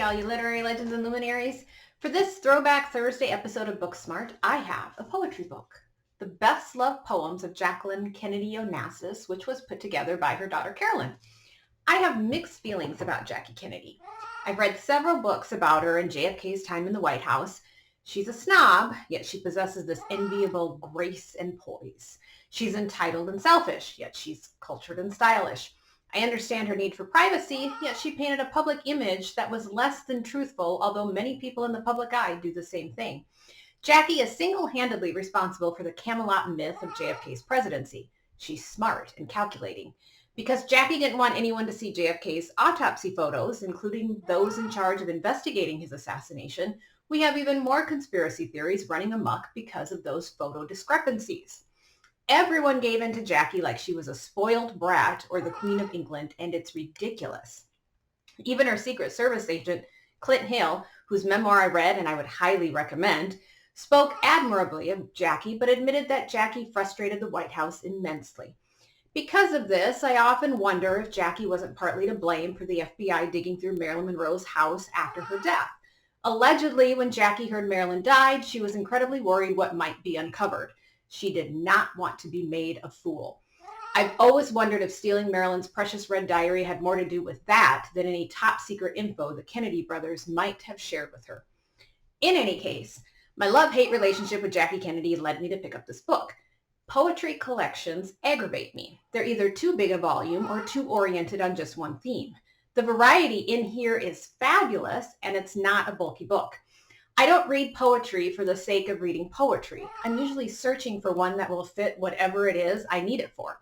Hey, all you literary legends and luminaries. For this Throwback Thursday episode of Booksmart, I have a poetry book, The Best Loved Poems of Jacqueline Kennedy Onassis, which was put together by her daughter Carolyn. I have mixed feelings about Jackie Kennedy. I've read several books about her and JFK's time in the White House. She's a snob, yet she possesses this enviable grace and poise. She's entitled and selfish, yet she's cultured and stylish. I understand her need for privacy, yet she painted a public image that was less than truthful, although many people in the public eye do the same thing. Jackie is single-handedly responsible for the Camelot myth of JFK's presidency. She's smart and calculating. Because Jackie didn't want anyone to see JFK's autopsy photos, including those in charge of investigating his assassination, we have even more conspiracy theories running amok because of those photo discrepancies. Everyone gave in to Jackie like she was a spoiled brat or the Queen of England, and it's ridiculous. Even her Secret Service agent, Clint Hale, whose memoir I read and I would highly recommend, spoke admirably of Jackie, but admitted that Jackie frustrated the White House immensely. Because of this, I often wonder if Jackie wasn't partly to blame for the FBI digging through Marilyn Monroe's house after her death. Allegedly, when Jackie heard Marilyn died, she was incredibly worried what might be uncovered. She did not want to be made a fool. I've always wondered if stealing Marilyn's precious red diary had more to do with that than any top secret info the Kennedy brothers might have shared with her. In any case, my love-hate relationship with Jackie Kennedy led me to pick up this book. Poetry collections aggravate me. They're either too big a volume or too oriented on just one theme. The variety in here is fabulous, and it's not a bulky book. I don't read poetry for the sake of reading poetry. I'm usually searching for one that will fit whatever it is I need it for.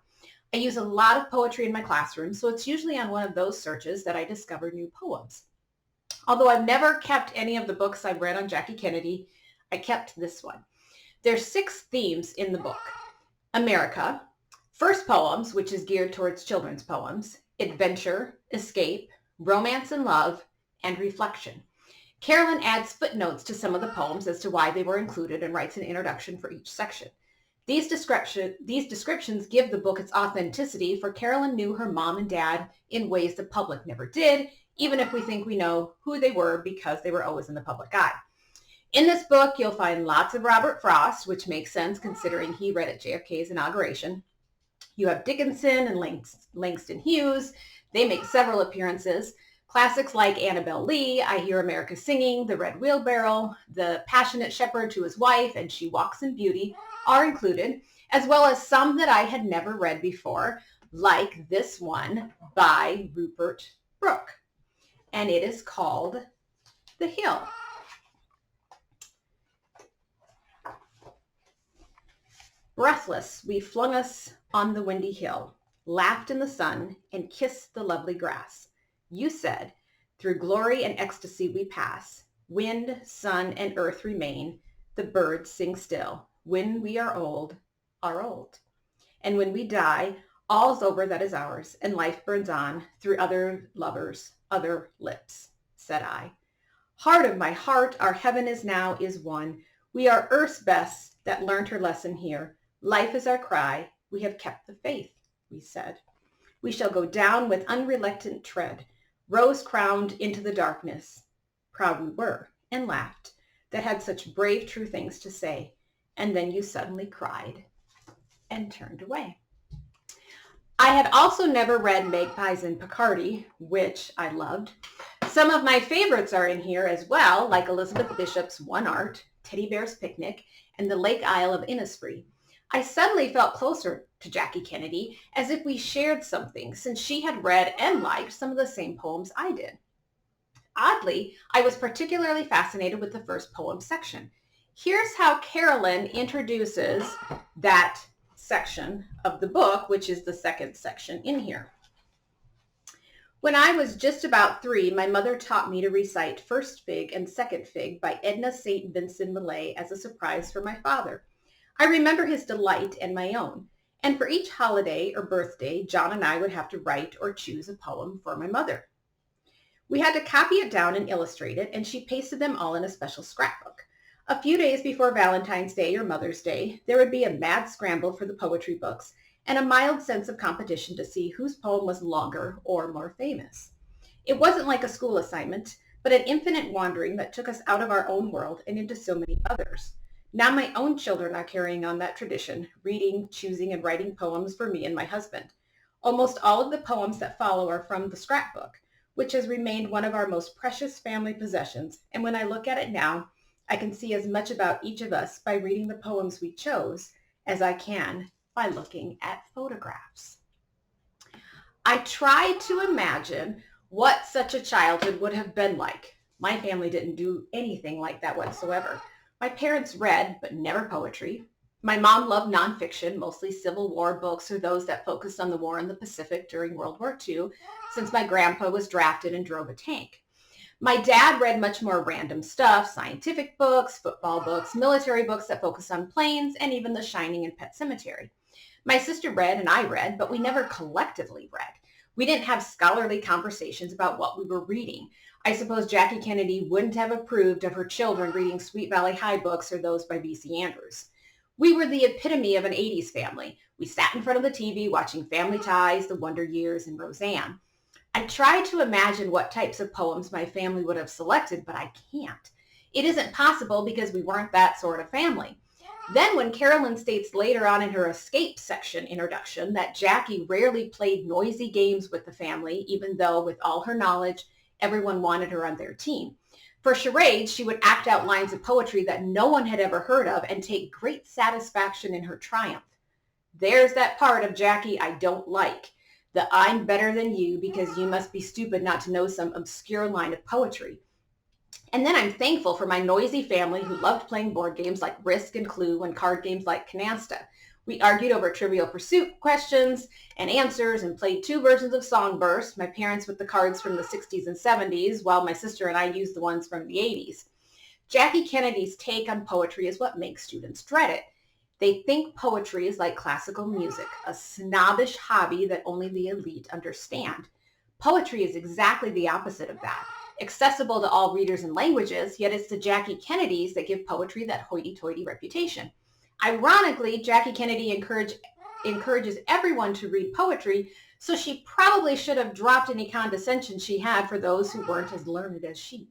I use a lot of poetry in my classroom, so it's usually on one of those searches that I discover new poems. Although I've never kept any of the books I've read on Jackie Kennedy, I kept this one. There's 6 themes in the book. America, first poems, which is geared towards children's poems, adventure, escape, romance and love, and reflection. Carolyn adds footnotes to some of the poems as to why they were included and writes an introduction for each section. These descriptions give the book its authenticity, for Carolyn knew her mom and dad in ways the public never did, even if we think we know who they were because they were always in the public eye. In this book, you'll find lots of Robert Frost, which makes sense considering he read at JFK's inauguration. You have Dickinson and Langston Hughes. They make several appearances. Classics like Annabel Lee, I Hear America Singing, The Red Wheelbarrow, The Passionate Shepherd to His Wife, and She Walks in Beauty are included, as well as some that I had never read before, like this one by Rupert Brooke. And it is called The Hill. Breathless, we flung us on the windy hill, laughed in the sun, and kissed the lovely grass. You said, through glory and ecstasy we pass. Wind, sun, and earth remain. The birds sing still. When we are old. And when we die, all's over that is ours, and life burns on through other lovers, other lips, said I. Heart of my heart, our heaven is one. We are earth's best that learned her lesson here. Life is our cry. We have kept the faith, we said. We shall go down with unreluctant tread, rose-crowned into the darkness. Proud we were, and laughed, that had such brave, true things to say. And then you suddenly cried and turned away. I had also never read Magpies and Picardy, which I loved. Some of my favorites are in here as well, like Elizabeth Bishop's One Art, Teddy Bear's Picnic, and The Lake Isle of Innisfree. I suddenly felt closer to Jackie Kennedy, as if we shared something, since she had read and liked some of the same poems I did. Oddly, I was particularly fascinated with the first poem section. Here's how Carolyn introduces that section of the book, which is the second section in here. When I was just about 3, my mother taught me to recite First Fig and Second Fig by Edna St. Vincent Millay as a surprise for my father. I remember his delight and my own. And for each holiday or birthday, John and I would have to write or choose a poem for my mother. We had to copy it down and illustrate it, and she pasted them all in a special scrapbook. A few days before Valentine's Day or Mother's Day, there would be a mad scramble for the poetry books and a mild sense of competition to see whose poem was longer or more famous. It wasn't like a school assignment, but an infinite wandering that took us out of our own world and into so many others. Now my own children are carrying on that tradition, reading, choosing, and writing poems for me and my husband. Almost all of the poems that follow are from the scrapbook, which has remained one of our most precious family possessions, and when I look at it now, I can see as much about each of us by reading the poems we chose as I can by looking at photographs. I tried to imagine what such a childhood would have been like. My family didn't do anything like that whatsoever. My parents read, but never poetry. My mom loved nonfiction, mostly Civil War books or those that focused on the war in the Pacific during World War II, since my grandpa was drafted and drove a tank. My dad read much more random stuff, scientific books, football books, military books that focus on planes, and even The Shining and Pet Sematary. My sister read and I read, but we never collectively read. We didn't have scholarly conversations about what we were reading. I suppose Jackie Kennedy wouldn't have approved of her children reading Sweet Valley High books or those by V.C. Andrews. We were the epitome of an 80s family. We sat in front of the TV watching Family Ties, The Wonder Years, and Roseanne. I tried to imagine what types of poems my family would have selected, but I can't. It isn't possible because we weren't that sort of family. Then when Carolyn states later on in her escape section introduction that Jackie rarely played noisy games with the family, even though with all her knowledge, everyone wanted her on their team. For charades, she would act out lines of poetry that no one had ever heard of and take great satisfaction in her triumph. There's that part of Jackie I don't like. The I'm better than you because you must be stupid not to know some obscure line of poetry. And then I'm thankful for my noisy family who loved playing board games like Risk and Clue and card games like Canasta. We argued over Trivial Pursuit questions and answers and played 2 versions of Songburst, my parents with the cards from the 60s and 70s, while my sister and I used the ones from the 80s. Jackie Kennedy's take on poetry is what makes students dread it. They think poetry is like classical music, a snobbish hobby that only the elite understand. Poetry is exactly the opposite of that. Accessible to all readers and languages, yet it's the Jackie Kennedys that give poetry that hoity-toity reputation. Ironically, Jackie Kennedy encourages everyone to read poetry, so she probably should have dropped any condescension she had for those who weren't as learned as she.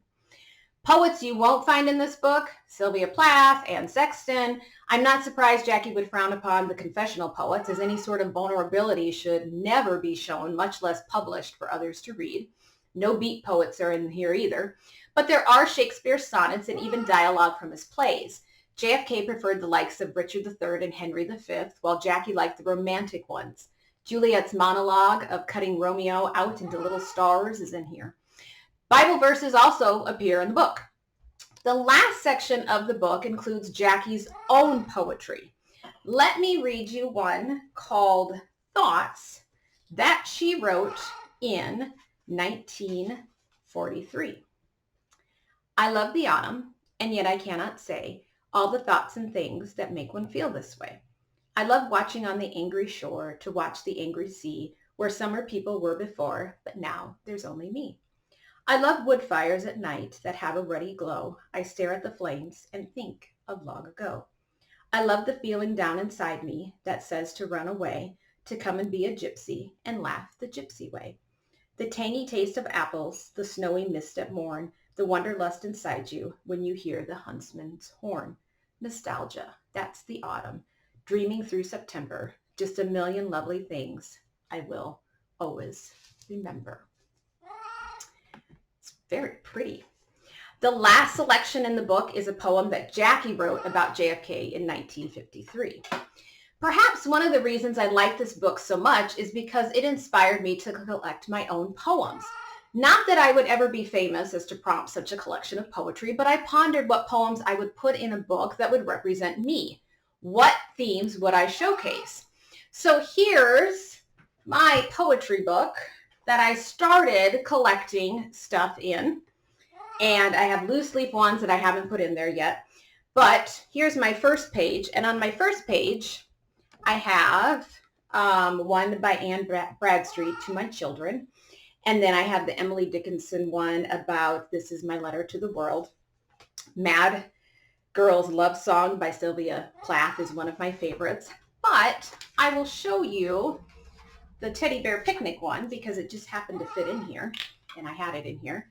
Poets you won't find in this book: Sylvia Plath, Anne Sexton. I'm not surprised Jackie would frown upon the confessional poets, as any sort of vulnerability should never be shown, much less published for others to read. No beat poets are in here either. But there are Shakespeare's sonnets and even dialogue from his plays. JFK preferred the likes of Richard III and Henry V, while Jackie liked the romantic ones. Juliet's monologue of cutting Romeo out into little stars is in here. Bible verses also appear in the book. The last section of the book includes Jackie's own poetry. Let me read you one called Thoughts that she wrote in 1943. I love the autumn, and yet I cannot say all the thoughts and things that make one feel this way. I love watching on the angry shore to watch the angry sea where summer people were before, but now there's only me. I love wood fires at night that have a ruddy glow. I stare at the flames and think of long ago. I love the feeling down inside me that says to run away, to come and be a gypsy and laugh the gypsy way. The tangy taste of apples, the snowy mist at morn, the wanderlust inside you when you hear the huntsman's horn. Nostalgia, that's the autumn, dreaming through September, just a million lovely things I will always remember. It's very pretty. The last selection in the book is a poem that Jackie wrote about JFK in 1953. Perhaps one of the reasons I like this book so much is because it inspired me to collect my own poems. Not that I would ever be famous as to prompt such a collection of poetry, but I pondered what poems I would put in a book that would represent me. What themes would I showcase? So here's my poetry book that I started collecting stuff in. And I have loose leaf ones that I haven't put in there yet. But here's my first page. And on my first page, I have one by Anne Bradstreet, To My Children. And then I have the Emily Dickinson one about This Is My Letter to the World. Mad Girls Love Song by Sylvia Plath is one of my favorites. But I will show you the Teddy Bear Picnic one because it just happened to fit in here. And I had it in here.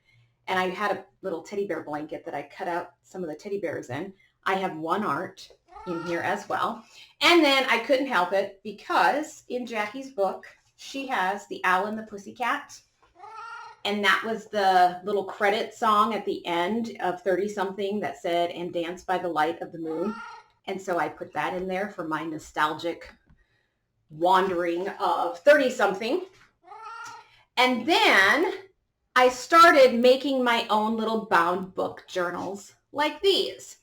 and I had a little teddy bear blanket that I cut out some of the teddy bears in. I have one art in here as well. And then I couldn't help it because in Jackie's book, she has the Owl and the Pussycat. And that was the little credit song at the end of 30-something that said, "And dance by the light of the moon." And so I put that in there for my nostalgic wandering of 30-something. And then I started making my own little bound book journals like these.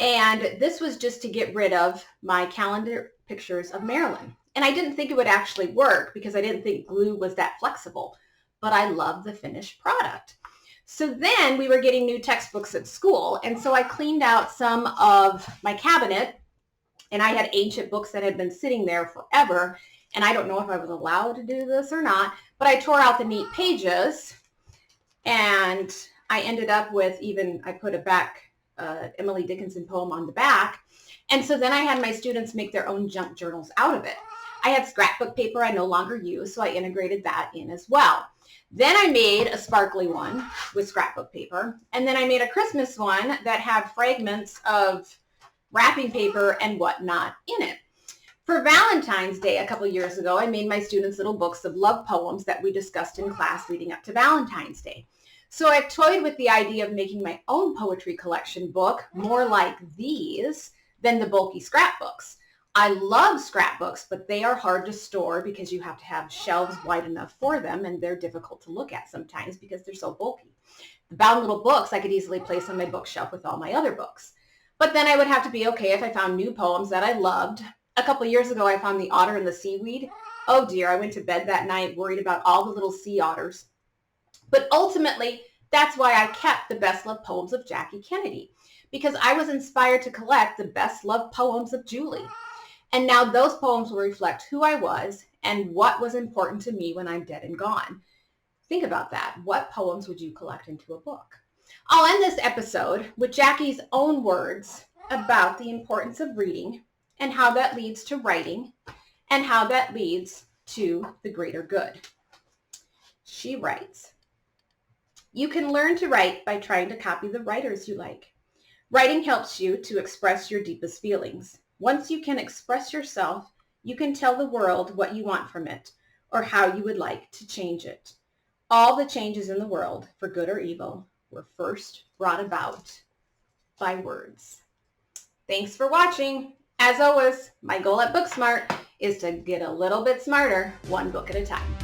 And this was just to get rid of my calendar pictures of Marilyn. And I didn't think it would actually work because I didn't think glue was that flexible, but I love the finished product. So then we were getting new textbooks at school. And so I cleaned out some of my cabinet, and I had ancient books that had been sitting there forever. And I don't know if I was allowed to do this or not, but I tore out the neat pages, and I ended up with I put a back Emily Dickinson poem on the back. And so then I had my students make their own junk journals out of it. I had scrapbook paper I no longer use, so I integrated that in as well. Then I made a sparkly one with scrapbook paper, and then I made a Christmas one that had fragments of wrapping paper and whatnot in it. For Valentine's Day a couple years ago, I made my students little books of love poems that we discussed in class leading up to Valentine's Day. So I've toyed with the idea of making my own poetry collection book more like these than the bulky scrapbooks. I love scrapbooks, but they are hard to store because you have to have shelves wide enough for them, and they're difficult to look at sometimes because they're so bulky. The bound little books I could easily place on my bookshelf with all my other books. But then I would have to be okay if I found new poems that I loved. A couple years ago, I found The Otter and the Seaweed. Oh dear, I went to bed that night worried about all the little sea otters. But ultimately, that's why I kept the best loved poems of Jackie Kennedy, because I was inspired to collect the best loved poems of Julie. And now those poems will reflect who I was and what was important to me when I'm dead and gone. Think about that. What poems would you collect into a book? I'll end this episode with Jackie's own words about the importance of reading and how that leads to writing and how that leads to the greater good. She writes, "You can learn to write by trying to copy the writers you like. Writing helps you to express your deepest feelings. Once you can express yourself, you can tell the world what you want from it or how you would like to change it. All the changes in the world, for good or evil, were first brought about by words." Thanks for watching. As always, my goal at Booksmart is to get a little bit smarter, one book at a time.